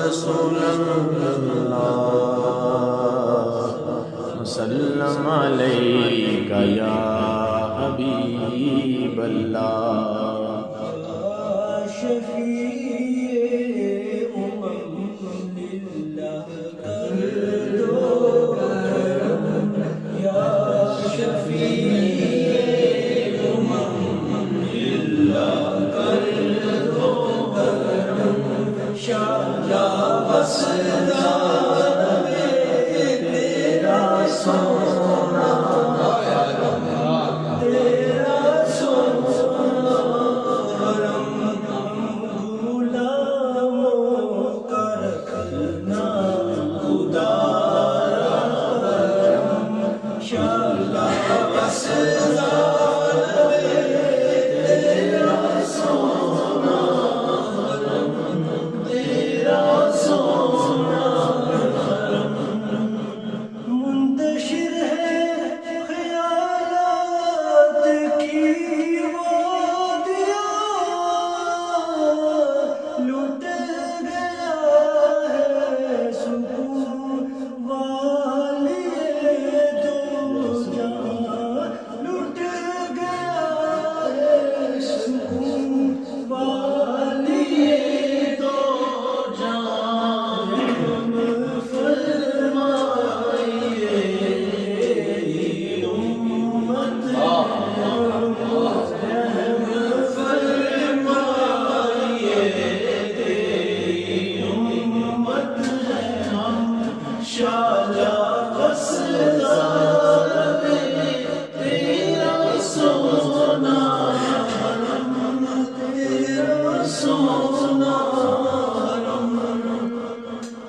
رسول اللہ وسلم علیک یا حبیب اللہ شفیع امم للہ کر دو کرم یا شفیع امم للہ کر دو کرم شالا وسدا تیرا سونا تیرا سونا غلاموں کا رکھنا خدا شالا وسدا تیرا سونا تیرا سونا منتشر ہے خیالات کی وادیاں لٹ گیا ہے سکون والی دو جہاں لٹ گیا ہے سکون والی دو جہاں رحم فرمائیے امت رحم فرمائیے امت شالا وسدا تیرا سونا تیرا سونا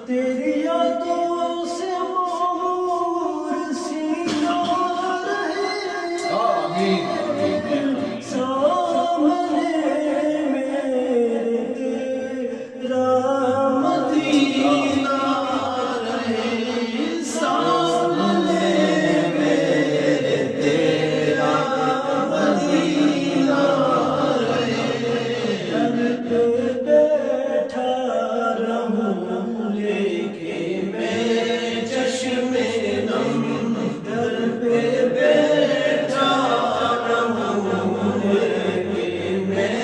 تیری یادوں سے معمور سینہ رہے سامنے میرے تیرا مدینہ رہے سامنے میرے تیرا مدینہ رہے در پہ بیٹھا رہوں لے کے میں چشم نم در پہ بیٹھا رہوں لے کے میں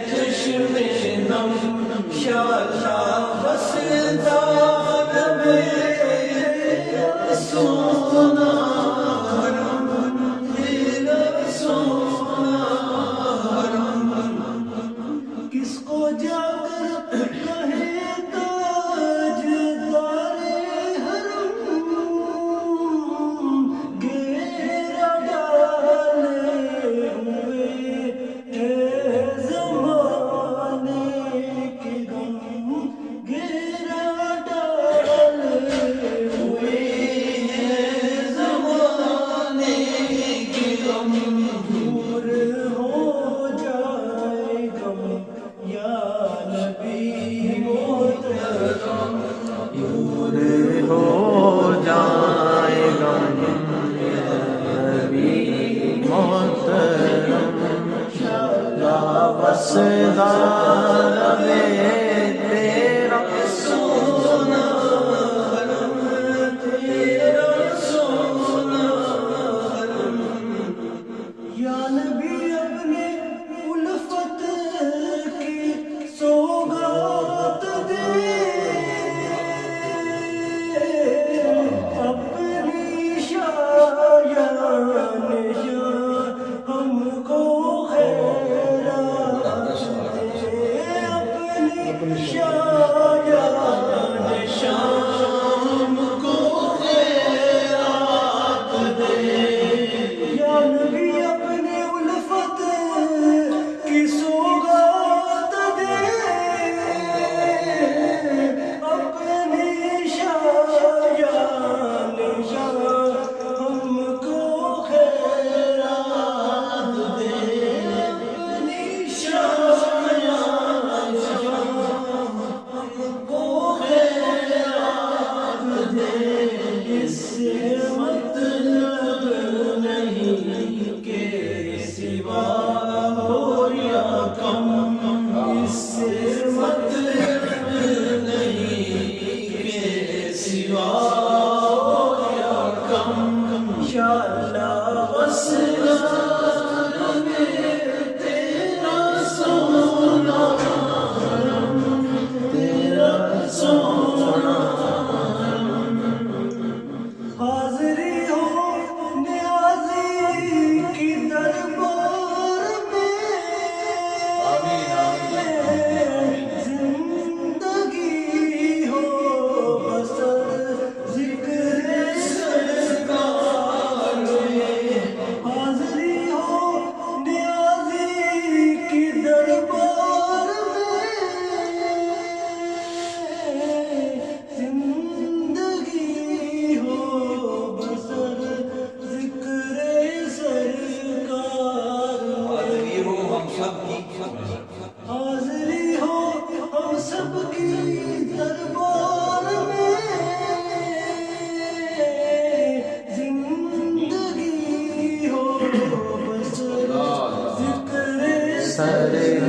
چشم نم شالا وسدا تیرا سونا تیرا سونا کس کو جا کر کہے تاجدار حرم گھیرا ڈالے ہوئے ہے زمانے کے غم گھیرا ڈالے ہوئے ہے زمانے کے غم دور ہو جائے غم یا نبی محترم دور ہو جائے گا نبی محترم شالا وسدا تیرا سونا تیرا سونا یا نبی اپنے الفت کی سوگات دے اپنی شایان شان ہم کو خیرات دے اپنی شایان شان کو خیرات دے یا نبی اپنے الفت کی سوگات دے اپنی شایان شان ہم کو خیرات دے اپنی شایان شان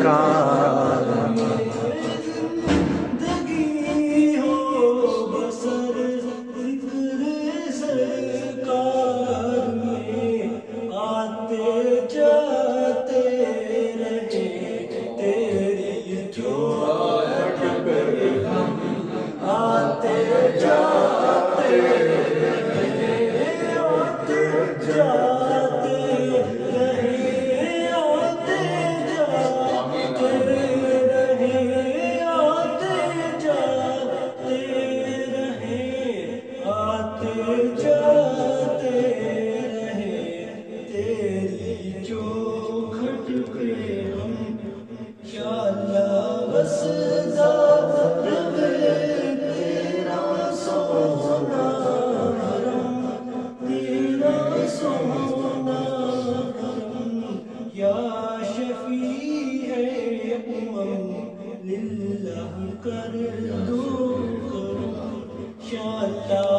سرکار زندگی ہو بسر ذکر سرکار میں آتے جاتے رہے تیری جو آتے جاتے رہے آتے جاتے رہے آتے جاتے رہے آتے جاتے رہے آتے جاتے رہے تیری جو گھٹ پہ ہم یا اللہ وسدا رہے تیرا سونا حرم تیرا سونا حرم یا شفیع امم للہ کر دو کرم یا اللہ